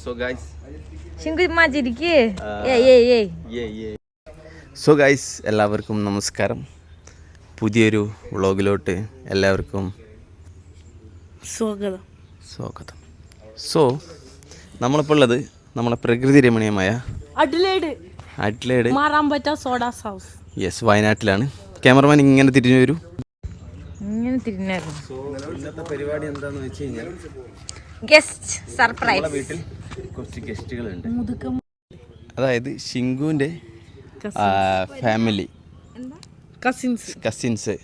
So guys, so guys, എല്ലാവർക്കും നമസ്കാരം. പുതിയൊരു വ്ളോഗിലോട്ട് എല്ലാവർക്കും സ്വാഗതം. സോ നമ്മളിപ്പോൾ ഉള്ളത് നമ്മളെ പ്രകൃതി രമണീയമായ Adelaide മാറാമ്പറ്റ sodas house. Yes, വയനാട്ടിലാണ്. Cameraman ഇങ്ങനെ തിരിഞ്ഞു വരൂ. സോ ഇന്നത്തെ പരിപാടി എന്താണെന്ന് വെച്ച് കഴിഞ്ഞാൽ ഗസ്റ്റ് സർപ്രൈസ്. വീട്ടിൽ കുറച്ച് ഗസ്റ്റുകളുണ്ട്. അതായത് ഷിങ്കുവിന്റെ ഫാമിലി കസിൻസ്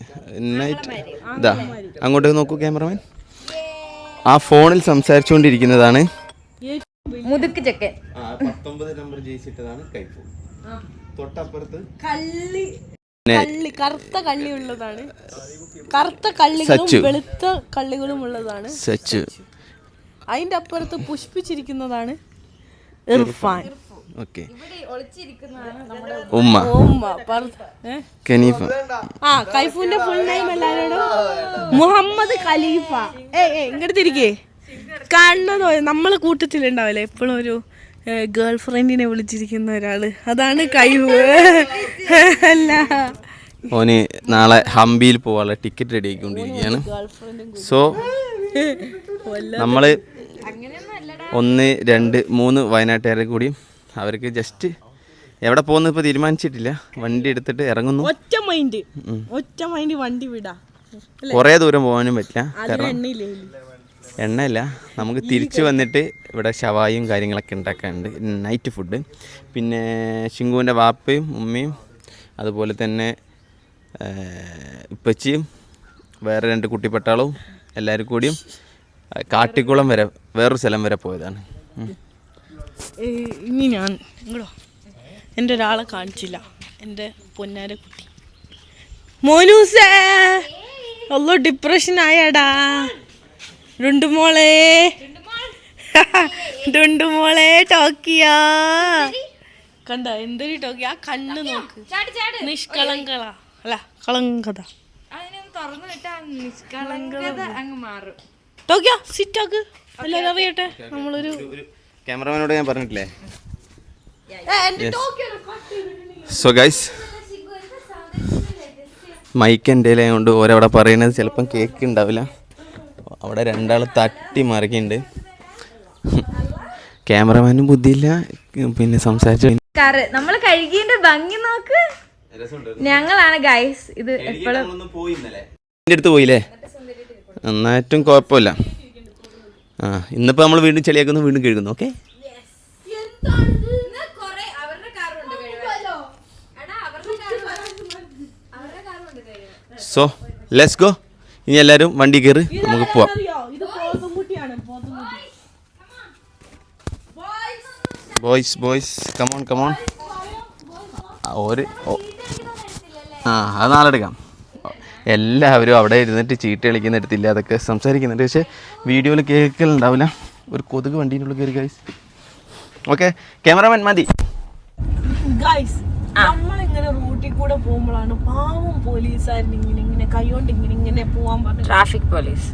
ഇതാ അങ്ങോട്ടേക്ക് നോക്കൂ ക്യാമറമാൻ. ആ ഫോണിൽ സംസാരിച്ചുകൊണ്ടിരിക്കുന്നതാണ് മുതുക്ക് ചെക്കൻ. 19 നമ്പർ ജയിച്ചിട്ടതാണ് കൈപ്പൂ. തൊട്ടപ്പുറത്ത് കറുത്ത കള്ളി ഉള്ളതാണ്. കറുത്ത കള്ളികളും വെളുത്ത കള്ളികളും ഉള്ളതാണ് സച്ച്. അതിന്റെ അപ്പുറത്ത് പുഷ്പിച്ചിരിക്കുന്നതാണ് ഇർഫാൻ. ഓക്കെ, ഉമ്മ കനീഫ. കൈഫൂന്റെ ഫുൾ നെയിം എല്ലാവരോടും മുഹമ്മദ് ഖലീഫ. ഇങ്ങോട്ട് തിരികെ കാണുന്നതോ നമ്മളെ കൂട്ടത്തിലുണ്ടാവില്ലേ എപ്പോഴും ഒരു ഗേൾ ഫ്രണ്ടിനെ വിളിച്ചിരിക്കുന്ന ഒരാള്, അതാണ് കൈഫു. അല്ല, ഓന് നാളെ ഹംപിയിൽ പോവാനുള്ള ടിക്കറ്റ് റെഡി ആക്കിക്കൊണ്ടിരിക്കുകയാണ്. സോ നമ്മള് 1, 2, 3 വയനാട്ടുകാരെ കൂടി അവർക്ക് ജസ്റ്റ് എവിടെ പോകുന്നത് ഇപ്പോൾ തീരുമാനിച്ചിട്ടില്ല. വണ്ടി എടുത്തിട്ട് ഇറങ്ങുന്നു. ഒറ്റ മൈൻഡ് വണ്ടി വിടാ. കുറേ ദൂരം പോകാനും പറ്റില്ല, കാരണം എണ്ണയില്ല. നമുക്ക് തിരിച്ചു വന്നിട്ട് ഇവിടെ ഷവായും കാര്യങ്ങളൊക്കെ ഉണ്ടാക്കാനുണ്ട്, നൈറ്റ് ഫുഡ്. പിന്നെ ഷിങ്കുവിൻ്റെ വാപ്പയും ഉമ്മയും അതുപോലെ തന്നെ ഉപ്പച്ചിയും വേറെ 2 കുട്ടിപ്പട്ടാളവും എല്ലാവരും കൂടിയും കാട്ടിക്കുളം വരെ, വേറൊരു സ്ഥലം വരെ പോയതാണ്. ഇനി ഞാൻ എൻ്റെ ഒരാളെ കാണിച്ചില്ല, എൻ്റെ പൊന്നാര കുട്ടി മോനൂസേ. അല്ലോ ഡിപ്രഷൻ ആയാടാ ഡുണ്ടുമോളെ. ഡുണ്ടുമോളെ ടോക്കിയ കണ്ട എന്തൊരു ടോക്കിയ. ആ കണ്ണ് നോക്ക്, നിഷ്കളങ്കത അല്ല കളങ്കത. ടോക്കിയ സിറ്റാക്ക് എല്ലാവരും അറിയട്ടെ. നമ്മളൊരു ക്യാമറമാനോട് ഞാൻ പറഞ്ഞിട്ടില്ലേ. സോ ഗൈസ്, മൈക്ക് എൻ്റെ കൊണ്ട് ഓരവിടെ പറയുന്നത് ചിലപ്പം കേക്ക് ഉണ്ടാവില്ല. അവിടെ 2 ആൾ തട്ടി മറിക്കുന്നുണ്ട്. ക്യാമറമാനും ബുദ്ധിയില്ല, പിന്നെ സംസാരിച്ചു. നമ്മൾ കഴുകിന്റെ ഭംഗി നോക്ക്. ഞങ്ങളാണ് ഗൈസ് ഇത് എപ്പോഴും എൻ്റെ അടുത്ത് പോയില്ലേ, നന്നായിട്ടും കുഴപ്പമില്ല. ഇന്നിപ്പോൾ നമ്മൾ വീണ്ടും ചെളിയാക്കുന്നു, വീണ്ടും കഴുകുന്നു. Okay, so let's go. ഇനി എല്ലാവരും വണ്ടി കയറി നമുക്ക് പോവാം. Boys come on. അത് നാളെ എടുക്കാം. എല്ലാവരും അവിടെ ഇരുന്നിട്ട് ചീട്ട് കളിക്കുന്ന എടുത്തില്ല, അതൊക്കെ സംസാരിക്കുന്നുണ്ട്, പക്ഷേ വീഡിയോയിൽ കേൾക്കലുണ്ടാവില്ല. ഒരു കൊതുക് വണ്ടീൻ്റെ ഉള്ളിൽ കയറി ഗൈസ്. ഓക്കെ, ക്യാമറമാൻ മതി. നമ്മളിങ്ങനെ റൂട്ടിൽ കൂടെ പോകുമ്പോഴാണ് പാവം പോലീസുകാരൻ ഇങ്ങനെ കൈകൊണ്ട് ഇങ്ങനെ പോവാൻ പറഞ്ഞു. ട്രാഫിക് പോലീസ്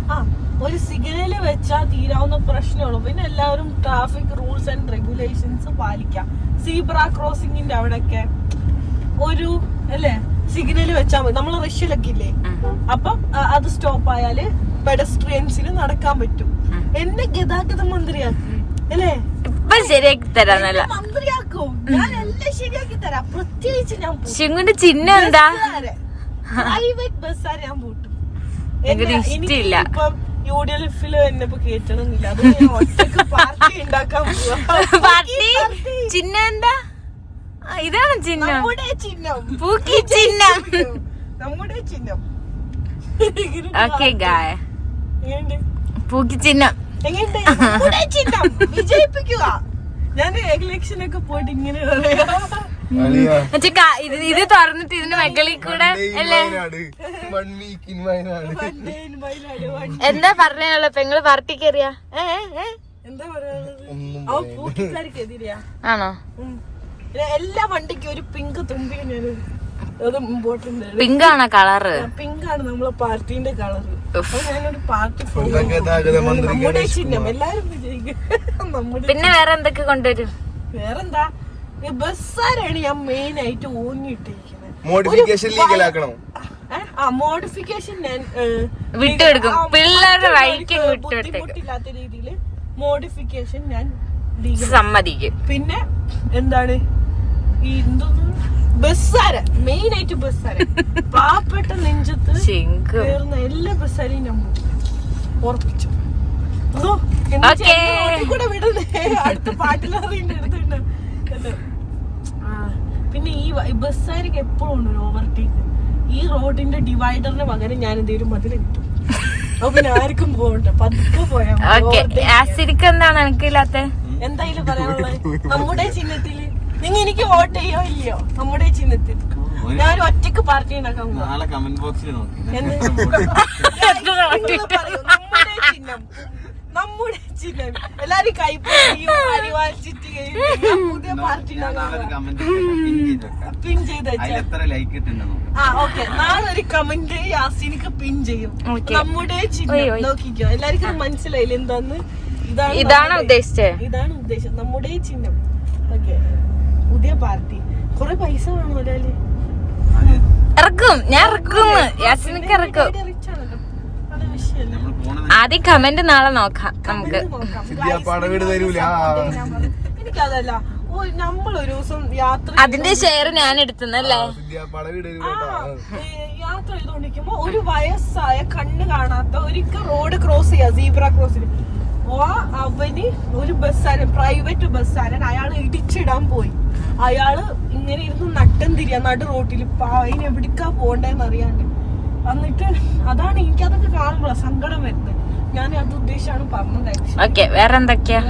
ഒരു സിഗ്നല് വെച്ചാൽ തീരാവുന്ന പ്രശ്നമുള്ളൂ. പിന്നെ എല്ലാവരും ട്രാഫിക് റൂൾസ് ആൻഡ് റെഗുലേഷൻസ് പാലിക്കാം. സീബ്ര ക്രോസിംഗിന്റെ അവിടെയൊക്കെ ഒരു അല്ലേ സിഗ്നല് വെച്ചാൽ മതി. നമ്മൾ റഷ്യയിലൊക്കെ ഇല്ലേ, അപ്പം അത് സ്റ്റോപ്പ് ആയാല് പെഡസ്ട്രിയൻസിന് നടക്കാൻ പറ്റും. എന്നെ ഗതാഗത മന്ത്രിയാക്കി അല്ലേ, ശരിയാക്കി തരാന്നല്ല മന്ത്രിയാക്കും. ഞാൻ എല്ലാം ശരിയാക്കി തരാം. പ്രത്യേകിച്ച് ഞാൻ ഷിങ്കുന്റെ ചിഹ്നം എന്താ, പ്രൈവറ്റ് ബസ്സാര് ഞാൻ പൂട്ടും. ഇഷ്ടമില്ല. ഇപ്പം UDLF-ല് എന്നെ ഇപ്പൊ കേട്ടണമെന്നില്ല, അത് ഞാൻ ഒറ്റക്ക് പാർട്ടി ഉണ്ടാക്കാൻ പോവാ. ചിഹ്നം എന്താ? ഇതാണ് ചിഹ്നം, നമ്മുടെ ചിഹ്നം, പൂക്കി ചിഹ്നം, നമ്മുടെ ചിഹ്നം. ഓക്കെ ഗായ, പൂക്കി ചിഹ്നം ചിഹ്നം വിജയിപ്പിക്കുക. ഞാൻ ഇലക്ഷനൊക്കെ പോയിട്ട് ഇങ്ങനെ ഇത് തുറന്നിട്ട് ഇതിന്റെ മെകളിൽ കൂടെ അല്ലേ എന്താ പറഞ്ഞുള്ള പെങ്ങള് പാർട്ടിക്ക് അറിയാ എന്താ പറയാനുള്ളത്? ആണോ? എല്ലാ വണ്ടിക്കും ഒരു പിങ്ക് തുമ്പി. പിങ്ക് ആണോ കളറ്? പിങ്ക് ആണ് നമ്മളെ പാർട്ടിന്റെ കളറ്. അപ്പൊ ഞാനൊരു പാർട്ടി നമ്മുടെ ചിഹ്നം എല്ലാരും വിജയിക്കും. നമ്മുടെ പിന്നെ വേറെ എന്തൊക്കെ കൊണ്ടുവരും? വേറെന്താ, ബസ്സാരാണ് ഞാൻ മെയിൻ ആയിട്ട് ഓങ്ങിയിട്ടിരിക്കുന്നത്. മോഡിഫിക്കേഷൻ ലീഗലാക്കണോ? മോഡിഫിക്കേഷൻ ഞാൻ വിട്ടുകൊടുക്കും, പിള്ളേരുടെ വഴിക്ക് വിട്ടുകൊടുത്തേക്കും, ബുദ്ധിമുട്ടില്ലാത്ത രീതിയിൽ മോഡിഫിക്കേഷൻ ഞാൻ സമ്മതിക്കും. പിന്നെ എന്താണ് ഈ ബസ്സാര മെയിൻ ആയിട്ട് ബസ്സാര പാവപ്പെട്ട നെഞ്ചത്ത് കേറുന്ന എല്ലാ ബസ്സാരെയും ഞാൻ ഉറപ്പിച്ചു. കൂടെ വിടുന്നേ അടുത്ത പാട്ടിലറിയുന്ന എടുത്തുണ്ട്. പിന്നെ ഈ ബസ്സാർക്ക് എപ്പോഴും ഉണ്ട് ഒരു ഓവർടേക്ക്. ഈ റോഡിന്റെ ഡിവൈഡറിന് പകരം ഞാൻ എന്തെങ്കിലും മതിൽ കിട്ടും. അപ്പൊ പിന്നെ ആർക്കും പോകണ്ട, പതുക്കെ പോയാ എന്താണ് എനിക്കില്ലാത്ത എന്തായാലും പറയാനുള്ളത്? നമ്മുടെ ചിഹ്നത്തില് നിങ്ങൾ എനിക്ക് വോട്ട് ചെയ്യോ ഇല്ലയോ? നമ്മുടെ ചിഹ്നത്തിൽ ഞാൻ ഒറ്റക്ക് പാർട്ടി ഉണ്ടാക്കാൻ പോകും. നാളെ കമന്റ് ബോക്സിൽ നോക്കി നമ്മുടെ ചിഹ്നം എല്ലാരും കൈപ്പോ പരിപാലിച്ചിട്ട് പുതിയ പാർട്ടി പിൻ ചെയ്ത് ഓക്കെ. നാളെ ഒരു കമന്റ് യാസിനിക്ക് പിൻ ചെയ്യും. നമ്മുടെ ചിഹ്നം നോക്കിക്കോ, എല്ലാവർക്കും മനസ്സിലായില്ല എന്താന്ന്. ഇതാണ് ഉദ്ദേശിച്ചത്, ഇതാണ് ഉദ്ദേശം, നമ്മുടെ ചിഹ്നം. ഓക്കെ, പുതിയ പാർട്ടി. കൊറേ പൈസ വേണോ ഒരാള്? ഇറക്കും, ഞാൻ ഇറക്കും, യാസിനൊക്കെ ഇറക്കും. റിച്ച് ആണല്ലോ, അത് വിഷയമല്ല. ആദ്യം കമന്റ് നാളെ നോക്കാം നമുക്ക്. എനിക്കതല്ല, നമ്മളൊരു ദിവസം യാത്ര അതിന്റെ ഷെയർ ഞാൻ എടുത്തുന്നല്ലേ. യാത്ര ചെയ്തോണ്ടിരിക്കുമ്പോ ഒരു വയസ്സായ കണ്ണ് കാണാത്ത ഒരിക്കൽ റോഡ് ക്രോസ് ചെയ്യാ, സീബ്ര ക്രോസിൽ. അവന് ഒരു ബസ്സാരൻ, പ്രൈവറ്റ് ബസ്സാരൻ, അയാള് ഇടിച്ചിടാൻ പോയി. അയാള് ഇങ്ങനെ ഇരുന്ന് നട്ടം തിരിയാ നടു റോട്ടിൽ. അതിന് എവിടേക്കാ പോണ്ടെന്ന് അറിയാണ്ട്. എന്നിട്ട് അതാണ് എനിക്കതൊക്കെ കാണുമ്പോഴാ സങ്കടം വരുന്നത്. ഞാൻ അത് ഉദ്ദേശിച്ചാണ് പറഞ്ഞത്. വേറെ എന്തൊക്കെയാ?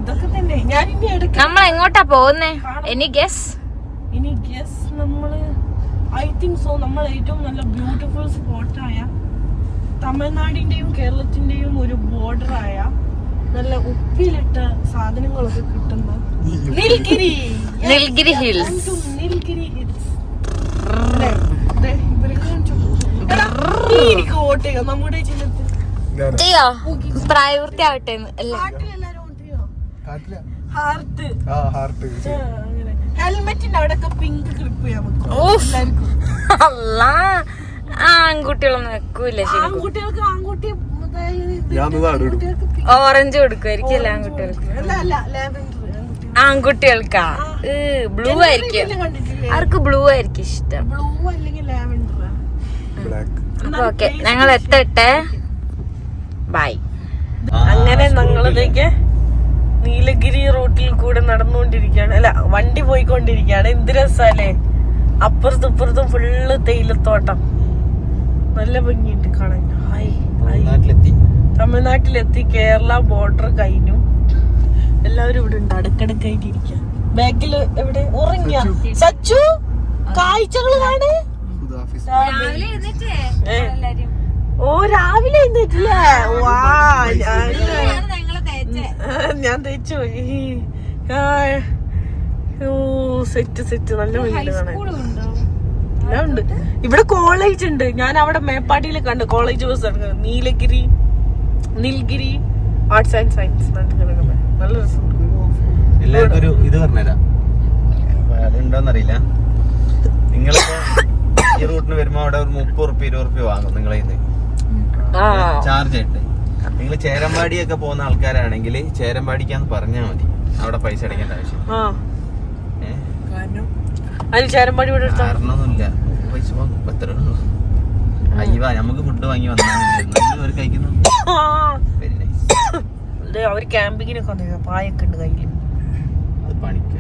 ഇതൊക്കെ തന്നെ. ഞാൻ ഇനി എടുക്കാം. നമ്മൾ എങ്ങോട്ടാ പോകുന്നേ? ഇനി ഗസ് നമ്മള് ഐ തിങ്ക് സോ നമ്മൾ ഏറ്റവും നല്ല ബ്യൂട്ടിഫുൾ സ്പോട്ടായ തമിഴ്നാടിന്റെയും കേരളത്തിന്റെയും ഒരു ബോർഡറായ നല്ല ഉപ്പിലിട്ട സാധനങ്ങളൊക്കെ കിട്ടുന്ന നീൽഗിരി ഹിൽസ്. നീൽഗിരി ഹിൽസ് എനിക്ക് വോട്ട് ചെയ്യാം. നമ്മുടെ ചിഹ്നത്തിൽ ചെയ്യോ? പ്രായപൂർത്തിയാവട്ടെ. ഹെൽമെറ്റിന്റെ അവിടെ പിങ്ക് ക്ലിപ്പ് ചെയ്യാൻ പറ്റും. ആൺകുട്ടികളൊന്നും വെക്കൂല. ആൺകുട്ടികൾക്ക് ആൺകുട്ടി ഓറഞ്ച് കൊടുക്കുമായിരിക്കും എല്ലാ ആൺകുട്ടികൾക്ക്. ആൺകുട്ടികൾക്കാ ബ്ലൂ ആയിരിക്കും, അവർക്ക് ബ്ലൂ ആയിരിക്കും ഇഷ്ടം. ബ്ലൂ അല്ലെങ്കിൽ ലാവൻഡർ. ഓക്കെ, ഞങ്ങൾ എത്തട്ടെ. ബൈ. അങ്ങനെ ഞങ്ങളിലേക്ക് നീലഗിരി റൂട്ടിൽ കൂടെ നടന്നുകൊണ്ടിരിക്കുകയാണ്. അല്ല, വണ്ടി പോയിക്കൊണ്ടിരിക്കുകയാണ്. എന്ത് രസാലേ, അപ്പുറത്തും ഇപ്പുറത്തും ഫുള്ള് തേയിലത്തോട്ടം. നല്ല ഭംഗിയുണ്ട് കാണാൻ. തമിഴ്നാട്ടിലെത്തി, കേരള ബോർഡർ കഴിഞ്ഞു. എല്ലാവരും ഇവിടെ ഉണ്ട്, അടുക്കടുക്കായിട്ട് ഇരിക്കുക. ബാക്കില് എവിടെ ഉറങ്ങിയ സച്ചു കാഴ്ചകള് കാണേ. ഓ, രാവിലെ എഴുന്നേറ്റില്ലേ? ഞാൻ തേച്ചു പോയി. സെറ്റ് നല്ല ഭംഗിയുണ്ട് കാണാൻ. എല്ലാം ഉണ്ട് ഇവിടെ. കോളേജ് ഉണ്ട്. ഞാൻ അവിടെ മേപ്പാടിയിൽ കണ്ടു കോളേജ് ബസ് എടുക്കുന്നത്. Nilgiri arts and science. നല്ല രസമുണ്ട്. എല്ലാവർക്കും ഒരു ഇത് പറഞ്ഞുതരാം, അതുണ്ടോന്നറിയില്ല. നിങ്ങളിപ്പോ ഈ റൂട്ടിന് വരുമ്പോ അവിടെ ഒരു 30 20 വാങ്ങും നിങ്ങളെ ചാർജ് ആയിട്ട്. നിങ്ങൾ ചേരമ്പാടിയൊക്കെ പോകുന്ന ആൾക്കാരാണെങ്കിൽ ചേരമ്പാടിക്കാന്ന് പറഞ്ഞാൽ മതി, അവിടെ പൈസ അടയ്ക്കേണ്ട ആവശ്യം. കാരണമൊന്നുമില്ല, പൈസ വാങ്ങും, എത്ര ഉള്ളൂ. അയ്യവാ, നമുക്ക് ഫുഡ് വാങ്ങി വന്നാൽ കഴിക്കുന്നു. Very nice. അവർ ക്യാമ്പിങ്ങിനൊക്കെ വന്നിരുന്നു. പായൊക്കെ ഉണ്ട് കയ്യിൽ. അത് പണിക്ക്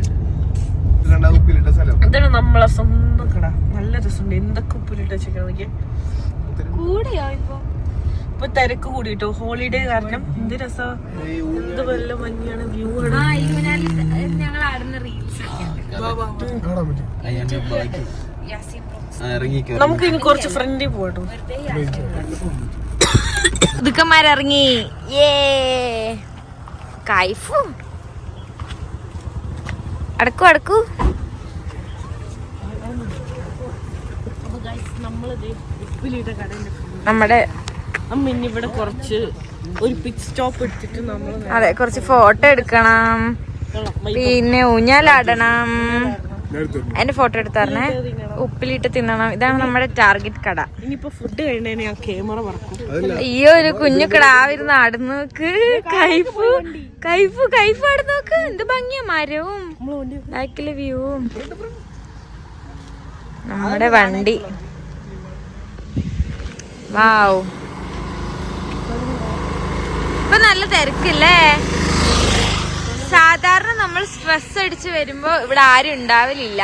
ഇതാണ് നമ്മളെ സ്വന്തം കട. നല്ല രസമുണ്ട്. എന്തൊക്കെ ഉപ്പിലിട്ട് വെച്ചിരിക്കണം. ഇപ്പൊ തിരക്ക് കൂടിട്ടോ, ഹോളിഡേ കാരണം. എന്ത് രസാ, എന്ത് വല്ല ഭംഗിയാണ് വ്യൂ. നമുക്ക് ഇനി കുറച്ച് ഫ്രണ്ടിൽ പോകട്ടോ. ദുഃഖന്മാരിറങ്ങി. കൈഫു അടക്കൂ. നമ്മുടെ അമ്മ ഇനി ഇവിടെ കുറച്ച് ഒരു പിറ്റ് സ്റ്റോപ്പ് എടുത്തിട്ട് നമ്മൾ അതെ, കുറച്ച് ഫോട്ടോ എടുക്കണം, പിന്നെ ഊഞ്ഞാലാടണം. എന്റെ ഫോട്ടോ എടുത്താർന്നേ, ഉപ്പിലിട്ട് തിന്നണം. ഇതാണ് നമ്മുടെ ടാർഗറ്റ് കട. ഇനിയിപ്പോ ഫുഡ് കഴിഞ്ഞ ഞാൻ ക്യാമറ പറക്കും. അയ്യോ, ഒരു കുഞ്ഞു കിടാവിരുന്ന് ആടുന്ന നോക്ക്. കൈഫ് കൈഫ് കൈഫ് ആടുന്ന നോക്ക്. എന്ത് ഭംഗിയാ, മരവും ബാക്കിലെ വ്യൂവും. നമ്മുടെ വണ്ടി. വാവ്, ഇപ്പൊ നല്ല തിരക്കില്ലേ? സാധാരണ നമ്മൾ സ്ട്രെസ് അടിച്ച് വരുമ്പോ ഇവിടെ ആരും ഉണ്ടാവലില്ല.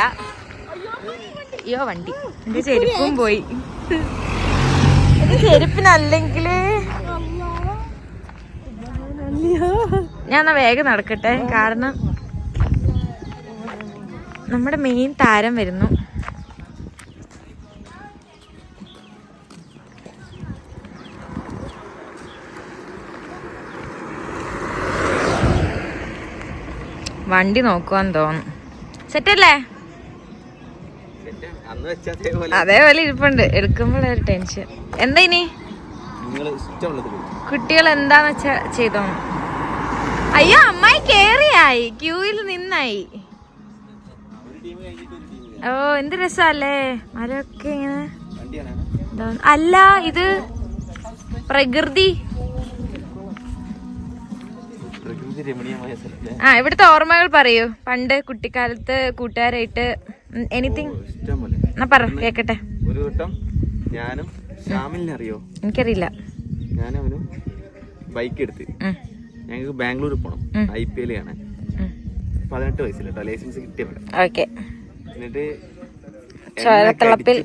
അയ്യോ, വണ്ടി, എന്റെ ചെരുപ്പും പോയി. ചെരുപ്പിനല്ലെങ്കില് ഞാൻ വേഗം നടക്കട്ടെ, കാരണം നമ്മുടെ മെയിൻ താരം വരുന്നു. വണ്ടി നോക്കുവാന്ന് തോന്നുന്നു. സെറ്റല്ലേ? അതേപോലെ ഇരിപ്പുണ്ട്. എടുക്കുമ്പോഴൊരു ടെൻഷൻ. എന്താ ഇനി കുട്ടികൾ എന്താന്ന് വെച്ചാ ചെയ്തോ. അയ്യോ, അമ്മായി കേറിയായി, ക്യൂവിൽ നിന്നായി. ഓ, എന്ത് രസല്ലേ മരമൊക്കെ ഇങ്ങനെ. അല്ല, ഇത് പ്രകൃതി. ആ, ഇവിടുത്തെ ഓർമ്മകൾ പറയൂ. പണ്ട് കുട്ടിക്കാലത്ത് കൂട്ടുകാരായിട്ട് എനിത്തിങ് എന്നാ പറ, കേക്കട്ടെ. ഒരു വട്ടം ഞാനും ശ്യാമിലിനെ അറിയോ? എനിക്കറിയില്ല. ഞാനവനും ബൈക്ക് എടുത്ത് ഞങ്ങൾക്ക് ബാംഗ്ലൂർ പോണം, IPL കാണാൻ. 18 വയസ്സിലട്ടോ ലൈസൻസ് കിട്ടിയവിടെ. ഓക്കെ. എന്നിട്ട്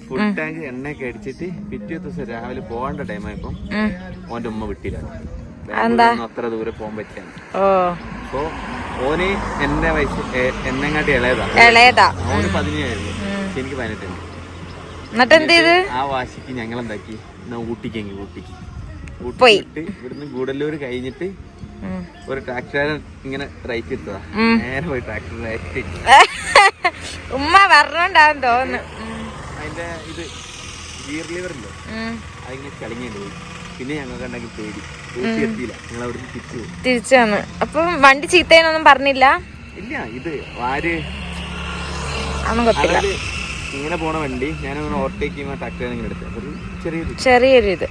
ഫുൾ ടാങ്ക് എണ്ണയൊക്കെ അടിച്ചിട്ട് പിറ്റേ ദിവസം രാവിലെ പോകേണ്ട ടൈമായപ്പോ ഓന്റെ ഉമ്മ വിട്ടില്ല. അത്ര ദൂരെ പോകാൻ പറ്റില്ല. അപ്പൊ ഓന് എന്റെ വയസ്സ് എന്നെങ്ങാട്ടി ഇളയതാ. ഓന് 17 എനിക്ക് 18. എന്നിട്ട് ആ വാശിക്ക് ഞങ്ങൾ എന്താക്കി, ഊട്ടിക്ക് ഊട്ടിക്ക് ഇവിടുന്ന് ഗൂഡല്ലൂർ കഴിഞ്ഞിട്ട് ഒരു ട്രാക്ടർ ഇങ്ങനെ റൈറ്റ് എടുത്തതാ. നേരെ പോയി ട്രാക്ടർ റൈറ്റ് ഉമ്മ പറഞ്ഞോണ്ടാന്ന് തോന്നുന്നു. അതിന്റെ ഇത് ഗിയർ ലിവർ ഇല്ലോ, അതിങ്ങനെ ചളിങ്ങേണ്ടി പോയി. പിന്നെ ഞങ്ങൾക്ക് ഉണ്ടെങ്കിൽ പേടി എത്തിയില്ല. ഞങ്ങൾ അവിടുന്ന് തിരിച്ചു വന്നു. അപ്പം വണ്ടി ചീത്തേനൊന്നും പറഞ്ഞില്ല? ഇല്ല, ഇത് ആര് ഇങ്ങനെ പോണ വണ്ടി ഞാനങ്ങനെ ഓവർടേക്ക് ചെയ്യുമ്പോ ട്രാക്ടർ ഇങ്ങനെ എടുത്തത് ചെറിയൊരു ഇത്.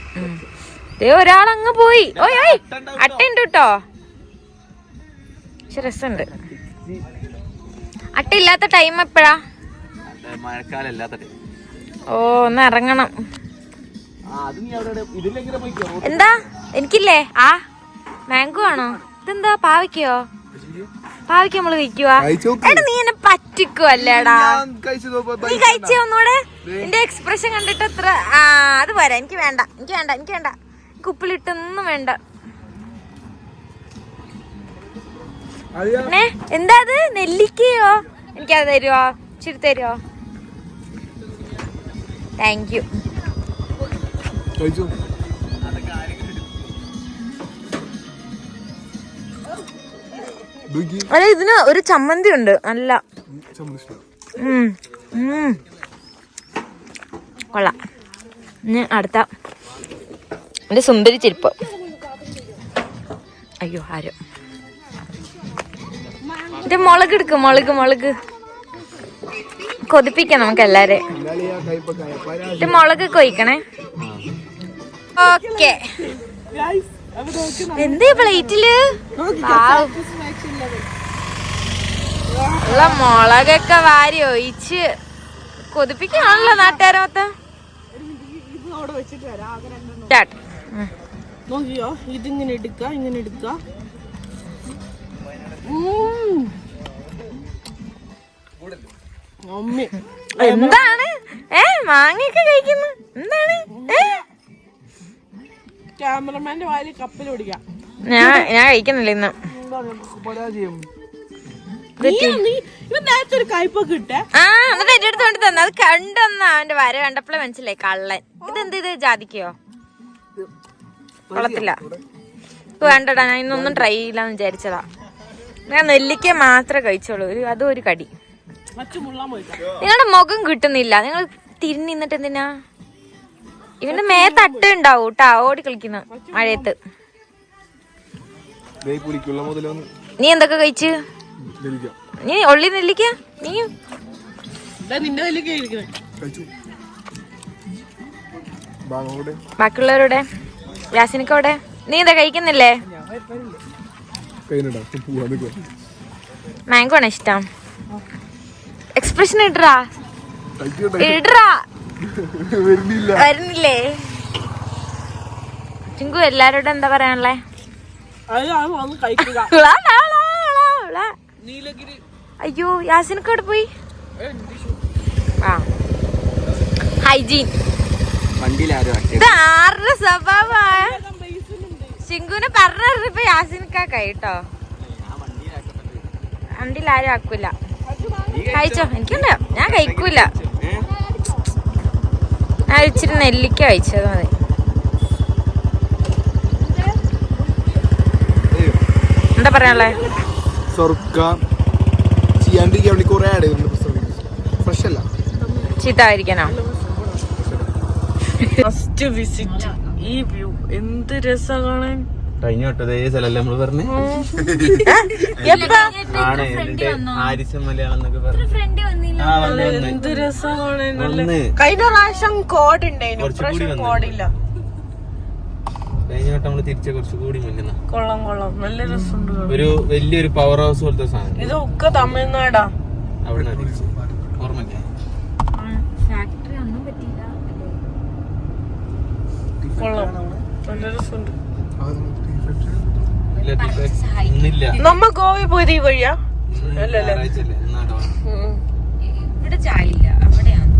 ഒരാളങ്ങ് പോയി. ഓയ് ഓയ്, അട്ടയുണ്ട് കേട്ടോ. പക്ഷെ രസമുണ്ട്. അട്ട ഇല്ലാത്ത ടൈം എപ്പോഴാ? മഴക്കാലം ഇല്ലാത്ത ടൈം. ഓ, ഒന്ന് ഇറങ്ങണം. എന്താ എനിക്കില്ലേ? ആ, മാംഗോ ആണോ? ഇതെന്താ, പാവയ്ക്കോ? പാവയ്ക്ക നമ്മള് കഴിക്കുവാ? എടാ, നീ എന്നെ പറ്റിക്കുവല്ലേടാ. നീ കഴിച്ചോ ഒന്നൂടെ? നിന്റെ എക്സ്പ്രഷൻ കണ്ടിട്ട് അത്ര. ആ, അത് പോരാ, എനിക്ക് വേണ്ട. എനിക്ക് ഉപ്പിലിട്ടൊന്നും വേണ്ട. എന്താ അത്, നെല്ലിക്കയോ? എനിക്കത് തരുവോ? ഇച്ചിരി തരുവോ? Thank you. അല്ല, ഇതിന് ഒരു ചമ്മന്തി ഉണ്ട് നല്ല. കൊള്ളാം. അടുത്ത എന്റെ സുന്ദരി ചെരുപ്പ്. അയ്യോ, ആരോ. ഇത് മുളക് എടുക്കും, മുളക് കൊതിപ്പിക്കാം നമുക്ക് എല്ലാരെ. ഇത് മുളക് കൊയ്ക്കണേ. ഓക്കെ. എന്താ പ്ലേറ്റില്? ഉള്ള മുളകൊക്കെ വാരി ഒഴിച്ച് കൊതിപ്പിക്കാണല്ലോ നാട്ടുകാരെ മൊത്തം. നോക്കിയോ, ഇതിങ്ങനെ എടുക്ക. എന്താണ് മാങ്ങയൊക്കെ കഴിക്കുന്നു? എന്താണ്? ക്യാമറമാന്റെ വായിൽ കപ്പൽ ഓടിക്കാം. ഞാൻ കഴിക്കുന്നില്ല ഇന്ന്. ആ, എന്നിട്ട് എന്റെ അടുത്ത് കൊണ്ട് തന്നെ അത് കണ്ടെന്ന അവന്റെ വര കണ്ടപ്പോഴേ മനസ്സിലായി കള്ളൻ. ഇത് ജാതിക്കയോ? കൊള്ളത്തില്ല. വേണ്ടടാ, ഞാൻ ഇന്നൊന്നും ട്രൈ ചെയ്യില്ലാന്ന് വിചാരിച്ചതാ. ഞാൻ നെല്ലിക്ക മാത്രമേ കഴിച്ചോളൂ. അതും ഒരു കടി. നിങ്ങളുടെ മുഖം കിട്ടുന്നില്ല. നിങ്ങൾ തിരിഞ്ഞിന്നിട്ട് എന്തിനാ? ഇവന്റെ മേത്തട്ട് ഉണ്ടാവും ട്ടാ, ഓടി കളിക്കുന്ന മഴയത്ത്. നീ എന്തൊക്കെ കഴിച്ചു? നീ ഒള്ളി നെല്ലിക്ക നീ നിന്റെ നെല്ലിക്ക ബാക്കിയുള്ളവരുടെ യാസിനിക്കോടെ നീ എന്താ കഴിക്കുന്നില്ലേ? മാംഗോ ആണ് ഇഷ്ടം. എക്സ്പ്രഷൻ ഇടറാ വരുന്നില്ലേ? ചിങ്കു എല്ലാരോടും എന്താ പറയാനുള്ളേ? അയ്യോ യാസിനക്കോടെ പോയി. ആ ഹൈജീൻ ഇത് ആരുടെ സ്വഭാവ? ചിങ്കുനെ പറഞ്ഞിപ്പോ യാസിനക്ക കേട്ടോ. വണ്ടിയിൽ ആരും ആക്കൂല. കഴിച്ചോ? എനിക്കുണ്ടോ, ഞാൻ കഴിക്കൂല. ഞാൻ ഇച്ചിരി നെല്ലിക്ക കഴിച്ചത് മതി. എന്താ പറയാനുള്ളേ? ചീത്തായിരിക്കണോ? ഫസ്റ്റ് വിസിറ്റ് ഈ വ്യൂ എന്ത് രസാ കാണാൻ. കഴിഞ്ഞ വട്ടം ഇതേ സ്ഥലല്ലേ നമ്മള് പറഞ്ഞേ? എന്ത് രസാ കാണാൻ. കഴിഞ്ഞ പ്രാവശ്യം കോഡ് ഉണ്ടായിരുന്നു, കോഡില്ല. കഴിഞ്ഞ വട്ടം നമ്മള് തിരിച്ച കുറച്ചുകൂടി മുന്നേ. കൊള്ളാം കൊള്ളാം, നല്ല രസമുണ്ട്. ഒരു വലിയൊരു പവർ ഹൗസ് പോലത്തെ സാധനം. ഇതൊക്കെ തമിഴ്നാടാ. അവിടെ ഓർമ്മയില്ലേ? കൊള്ളാം, നല്ല രസമുണ്ട്. നമ്മ ഗോവ പോയത് ഈ വഴിയാ? അല്ലല്ലേ, ഇവിടെ ചായയില്ല, അവിടെയാണോ?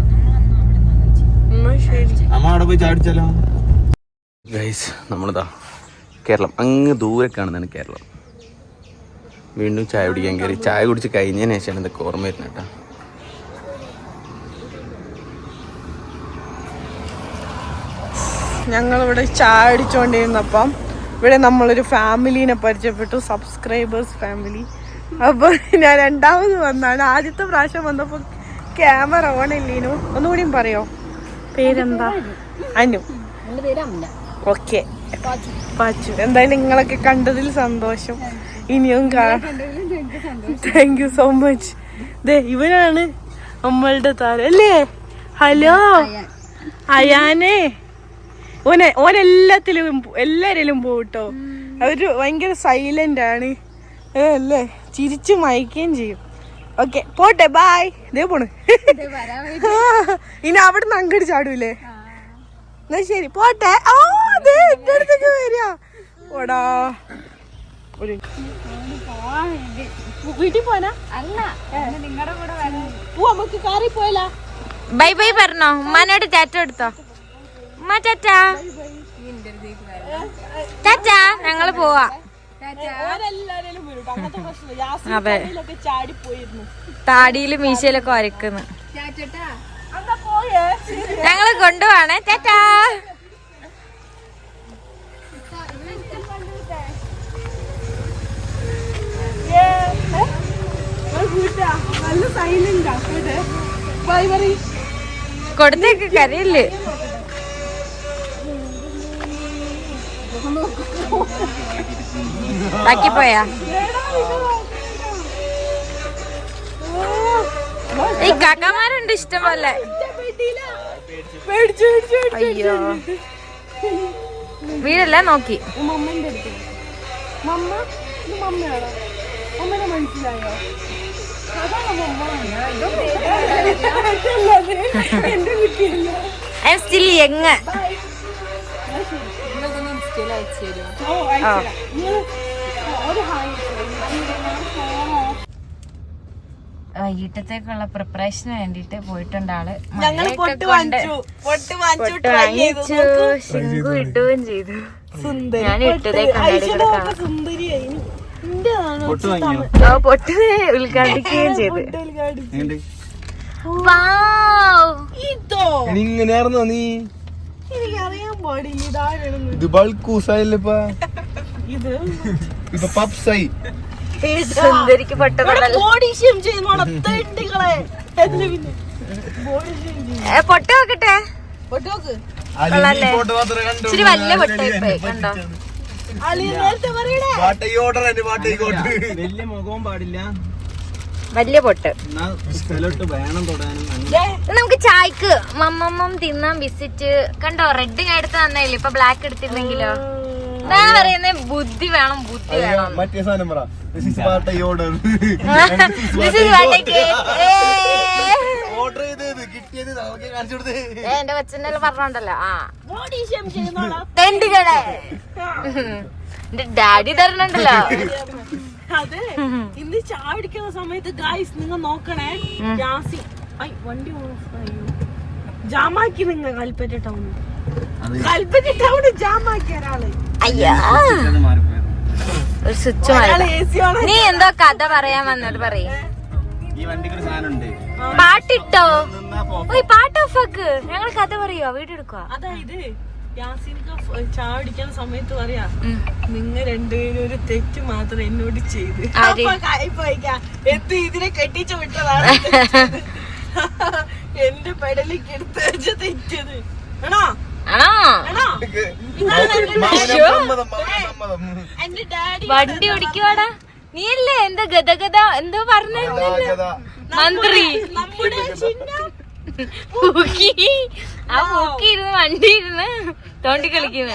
അമ്മ അവിടെ പോയി ചാടിച്ചാലോ? ഗൈസ് നമ്മളിതാ കേരളം, അങ്ങ് ദൂരെ കാണുന്നതാണ് കേരളം. വീണ്ടും ചായ കുടിക്കാൻ കയറി. ചായ കുടിച്ച് കഴിഞ്ഞതിന് ശേഷമാണ് ഇതൊക്കെ ഓർമ്മ വരുന്നത് കേട്ടോ. ഞങ്ങളിവിടെ ചായ അടിച്ചോണ്ടിരുന്നപ്പം ഇവിടെ നമ്മളൊരു ഫാമിലീനെ പരിചയപ്പെട്ടു, സബ്സ്ക്രൈബേഴ്സ് ഫാമിലി. അപ്പോൾ ഞാൻ രണ്ടാമത് വന്നാണ്. ആദ്യത്തെ പ്രാവശ്യം വന്നപ്പോൾ ക്യാമറ ഓൺ ഇല്ലേനു. ഒന്നുകൂടിയും പറയോ പേരെന്താ? അനു. ഓക്കെ പാച്ചു. എന്തായാലും നിങ്ങളൊക്കെ കണ്ടതിൽ സന്തോഷം. ഇനിയും താങ്ക് യു സോ മച്ച്. ഇവനാണ് നമ്മളുടെ താരം അല്ലേ? ഹലോ അയാനേ. എല്ലാരിലും പോട്ടോ. അവര് ഭയങ്കര സൈലന്റ് ആണ് അല്ലേ, ചിരിച്ചു മയക്കുകയും ചെയ്യും. ഓക്കെ പോട്ടെ, ബായ്. ഇതേ പോണ്. ഇനി അവിടെ നിന്ന് അങ്ങോട്ട് ചാടൂലേ? എന്നാ ശരി പോട്ടെ. എന്റെ അടുത്തേക്ക് വരിക. ഓടാ വീട്ടിൽ പോനാ? നമുക്ക് കാറി പോയല്ല. ബൈ ബൈ പറഞ്ഞോ? ഉമ്മാനോട് ടാറ്റ എടുത്തോ? ഉമ്മ ടാറ്റ. ടാറ്റ, ഞങ്ങള് പോവാ. അതെ, താടിയിലും മീശയിലൊക്കെ വരക്കുന്നു. ഞങ്ങള് കൊണ്ടുപോവാണേ. ടാറ്റ. കൊടുത്തേക്ക് കരയില്ലേ? ബാക്കി പോയാ ഈ കാക്കമാരുണ്ട് ഇഷ്ടം പോലെ. അയ്യോ വീടല്ല നോക്കി. I am still young. വൈകിട്ടത്തേക്കുള്ള പ്രിപ്പറേഷന് വേണ്ടിട്ട് പോയിട്ടുണ്ട് ആള്. ശിങ്കു ഇട്ടുകയും ചെയ്തു. ഞാൻ ഇട്ടതേ പൊട്ട് ഉദ്ഘാടിക്കുകയും ചെയ്തു. ഇങ്ങനെയായിരുന്നോ നീ? എനിക്കറിയാൻ പാടില്ല. ഇത് ബൾക്കൂസായില്ലപ്പാ, ഇപ്പൊ പപ്സായി. സുന്ദരിക്ക് പൊട്ടുകളെ പൊട്ട് വെക്കട്ടെ. പൊട്ടോക്ക് കൊള്ളാല്ലേ? ഇച്ചിരി വലിയ പൊട്ടായിപ്പോയി കണ്ടോ. വലിയ മുഖവും പാടില്ല, വലിയ പൊട്ട്. സ്ഥലോട്ട് വേണം തൊടാനും. നമുക്ക് ചായക്ക് മമ്മമ്മം തിന്നാൻ വിസിറ്റ്. കണ്ടോ റെഡ് ഞാൻ എടുത്ത് തന്നേല്ലേ, ഇപ്പൊ ബ്ലാക്ക് എടുത്തിരുന്നെങ്കിലോ. ഞാൻ പറയുന്നേ ബുദ്ധി വേണം, ബുദ്ധി വേണം. മറ്റേ സാധനം പറ. This is what I ordered. Order ചെയ്തത് കിട്ടിയത് നമുക്ക് കാണിച്ചു കൊടുത്തേ. എന്റെ കൊച്ചിന്റെ പറഞ്ഞോണ്ടല്ലോ. ആ ബോഡി ഷേം ചെയ്യുന്നോടാ തെണ്ടികളെ എന്റെ ഡാഡി തരണുണ്ടല്ലോ. അതെ, ഇന്ന് ചായ പിടിക്കുന്ന സമയത്ത് ഗായ്സ് നിങ്ങൾ നോക്കണേ. യാസി വണ്ടി ജാമാക്കി നിങ്ങൾ കൽപ്പറ്റ ടൗണ്, കൽപ്പറ്റ ടൗണ് ജാമാക്കി ഒരാള്. അയ്യാ ഒരു സ്വിച്ച് മാറി. നീ എന്തോ കഥ പറയാൻ വന്നിട്ട് പറയും. ഈ വണ്ടിക്ക് ഒരു സാധനം ഉണ്ട്, പാട്ടിട്ടോ? ഓയ് പാട്ട് ഓഫാക്ക്, ഞങ്ങൾ കഥ പറയുവോ വീടെടുക്കുക. അതായത് യാസിൻക്ക് ചായ പിടിക്കുന്ന സമയത്ത് പറയാ, നിങ്ങൾ രണ്ടുപേരും ഒരു തെറ്റ് മാത്രം എന്നോട് ചെയ്ത് എന്ത് ഇതിനെ കെട്ടിച്ചു വിട്ടതാണ് എന്റെ പെടലിക്ക് എടുത്ത് വെച്ച തെറ്റത് ആണോ ആണോ? എന്റെ ഡാഡി വണ്ടി ഓടിക്കുവാടാ. നീയല്ലേ എന്താ ഗദഗദ എന്തോ പറഞ്ഞ മന്ത്രി നമ്മുടെ പൂക്കി. ആ പൂക്കി ഇരുന്ന് വണ്ടി ഇരുന്ന് തോണ്ടി കളിക്കുന്ന.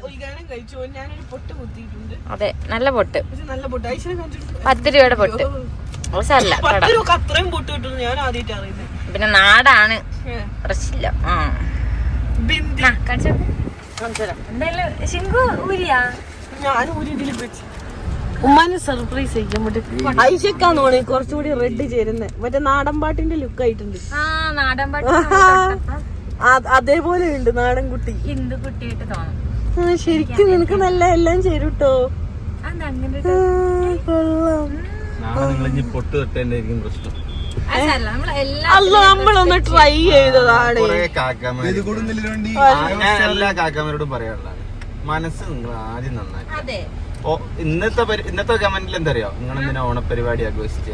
ഉദ്ഘാടനം കഴിച്ചു, ഞാനൊരു പൊട്ട് കുത്തിയിട്ടുണ്ട്. അതെ നല്ല പൊട്ട്, പക്ഷെ നല്ല പൊട്ട്. ഐശ്വര്യ കണ്ടിട്ടുണ്ട് 10 രൂപയുടെ പൊട്ട്. അവസരല്ല 10 രൂപ അത്രയും പൊട്ട് കിട്ടുന്നു ഞാൻ ആദ്യമായിട്ട് അറിയുന്നത്. പിന്നെ നാടാണ് പ്രശ്നമില്ല. എന്തായാലും ശിങ്കു ഊരിയാ ഞാൻ ഒരു ഇതിൽ വെച്ച് ഉമ്മാനെ സർപ്രൈസ് ചെയ്യാൻ പറ്റും. ഐശക്കാന്ന് തോന്നി കുറച്ചുകൂടി റെഡ് ചേരുന്നത്, മറ്റേ നാടൻ പാട്ടിന്റെ ലുക്ക് ആയിട്ടുണ്ട്. ആ നാടൻ പാട്ട് അതേപോലെ ഉണ്ട് നാടൻ കുട്ടി, ഹിന്ദു കുട്ടിയായിട്ട് തോന്നും. ശരിക്കും നിനക്ക് നല്ല എല്ലാം ചേരുട്ടോ. അങ്ങനെ കൊള്ളാം. നാളെ നിങ്ങൾ പൊട്ട് തൊട്ടേണ്ടായിരിക്കും പ്രശ്നം. അല്ല നമ്മളൊന്ന് ട്രൈ ചെയ്തതാണ്. ഇത് കൊടുന്നില്ല വണ്ടി. ഞാൻ എല്ലാ കാക്കാമാരോടും പറയാനുള്ളതാണ്, മനസ്സ് നിങ്ങൾ ആദ്യം നന്നാക്കി. അതെ ഇന്നത്തെ കമന്റിൽ എന്താ അറിയോ, നിങ്ങൾ എന്തിനാ ഓണപരിപാടി ആഘോഷിച്ചേ?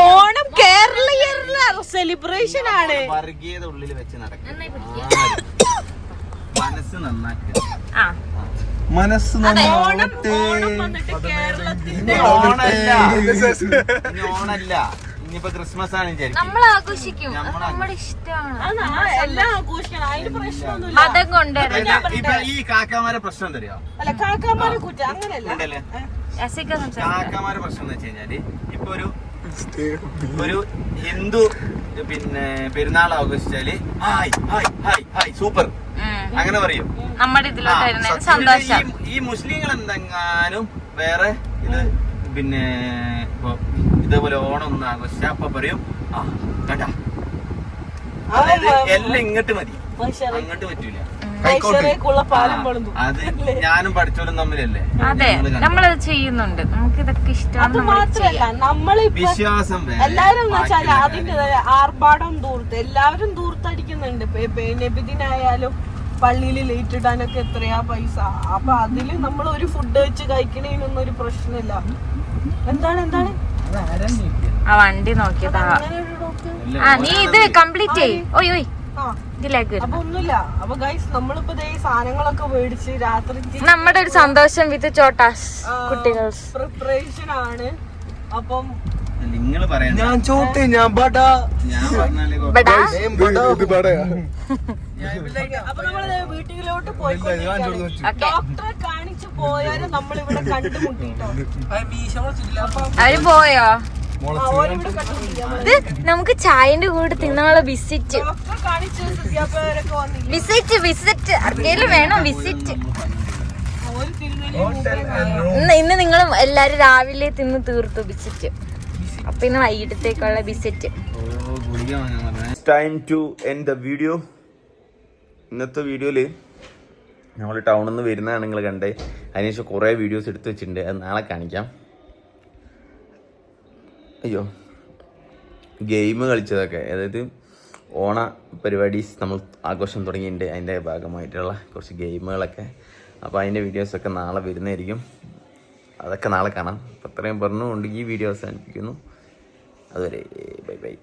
ഓണം കേരള സെലിബ്രേഷൻ ആണ്. വർഗീയത ഉള്ളിൽ വെച്ച് നടക്കും. മനസ്സ് നന്നാക്കുക. മനസ്സ് ഓണല്ല, ഇനിയിപ്പോ ക്രിസ്മസ് ആണ് വിചാരിക്കും, നമ്മൾ ആഘോഷിക്കും, നമ്മുടെ ഇഷ്ടമാണ്. എല്ലാം ആഘോഷിക്കണം, അതിന് പ്രശ്നമൊന്നുമില്ല. മതം കൊണ്ട് ഇപ്പൊ ഈ കാക്കാമാരെ പ്രശ്നം എന്താ അറിയോ? അല്ല കാക്കാമാരെ കുറ്റം അങ്ങനെയല്ല. ഉണ്ടല്ലേ കാക്കാമാരെ പ്രശ്നം എന്ന് വെച്ച് കഴിഞ്ഞാല്, ഇപ്പൊ ഒരു ഹിന്ദു പിന്നെ പെരുന്നാൾ ആഘോഷിച്ചാല് hi hi hi hi super അങ്ങനെ പറയും. നമ്മുടെ ഇതിലോട്ട് സന്തോഷം. ഈ മുസ്ലിങ്ങൾ എന്തെങ്ങാനും വേറെ ഇത് പിന്നെ ഇപ്പൊ ഇതേപോലെ ഓണം ഒന്ന് ആഘോഷിച്ചാ അപ്പൊ പറയും ആ കേട്ടാ, അതായത് എല്ലാം ഇങ്ങോട്ട് മതി, അങ്ങോട്ട് പറ്റൂല. അത് ഞാനും പഠിച്ചോലും തമ്മിലല്ലേ. അതെ നമ്മളത് ചെയ്യുന്നുണ്ട്, നമുക്ക് ഇതൊക്കെ ഇഷ്ടമാണ്. മാത്രല്ല നമ്മളിപ്പോ വിശ്വാസം എല്ലാരും വെച്ചാല് അതിന്റേതായ ആർഭാടം ദൂർത്ത് എല്ലാവരും ദൂർത്തടിക്കുന്നുണ്ട്. നബിദിനായാലും പള്ളിയിൽ ലേറ്റ് ഇടാനൊക്കെ എത്രയാ പൈസ. അപ്പൊ അതില് നമ്മൾ ഒരു ഫുഡ് വെച്ച് കഴിക്കണേനൊന്നും ഒരു പ്രശ്നമില്ല. എന്താണ് ആ വണ്ടി നോക്കിയതാ. നീ ഇത് കംപ്ലീറ്റ് ചെയ്യ്. ഓയ് ഓയ് ഇതിലേക്ക് അപ്പൊ ഒന്നുമില്ല. അപ്പൊ ഗൈസ് നമ്മളിപ്പോ സാധനങ്ങളൊക്കെ മേടിച്ച് രാത്രി നമ്മുടെ ഒരു സന്തോഷം വിത്ത് ചോട്ടാസ് കുട്ടികൾ പ്രിപ്പറേഷൻ ആണ്. അപ്പം നിങ്ങള് പറയാ ഞാൻ ചോട്ടെ ഞാൻ ബടാ ഞാൻ പറഞ്ഞാലേ അപ്പൊ നമ്മള് വീട്ടിലോട്ട് പോയി ഡോക്ടറെ കാണിച്ചു പോയാലും നമ്മളിവിടെ കണ്ടുമുട്ടിട്ടോ. അവര് പോയോ? ഇത് നമുക്ക് ചായന്റെ കൂടെ തിന്നാനുള്ള വിസിറ്റ് ഡോക്ടറെ കാണിച്ചു സിദ്ധ്യാപ്പരൊക്കെ വന്നില്ല. വിസിറ്റ് ആർക്കെങ്കിലും വേണം വിസിറ്റ്. ഒരു തിരുനെല്ലി ഇന്ന് നിങ്ങൾ എല്ലാരും രാവിലെ തിന്ന് തീർത്തു വിസിറ്റ്. അപ്പൊ ഇന്ന് വൈകിട്ടത്തേക്കുള്ള visit. Time to end the video. ഇന്നത്തെ വീഡിയോയില് നമ്മൾ ടൗണിൽ നിന്ന് വരുന്നതാണ് നിങ്ങൾ കണ്ടേ. അതിനുശേഷം കുറേ വീഡിയോസ് എടുത്ത് വെച്ചിട്ടുണ്ട്, അത് നാളെ കാണിക്കാം. അയ്യോ ഗെയിം കളിച്ചതൊക്കെ, അതായത് ഓണ പരിപാടി നമ്മൾ ആഘോഷം തുടങ്ങിയിട്ടുണ്ട്, അതിൻ്റെ ഭാഗമായിട്ടുള്ള കുറച്ച് ഗെയിമുകളൊക്കെ. അപ്പോൾ അതിൻ്റെ വീഡിയോസൊക്കെ നാളെ വരുന്നതായിരിക്കും, അതൊക്കെ നാളെ കാണാം. അപ്പോൾ അത്രയും പറഞ്ഞുകൊണ്ട് ഈ വീഡിയോ അവസാനിപ്പിക്കുന്നു. അതുവരെ ബൈ ബൈ.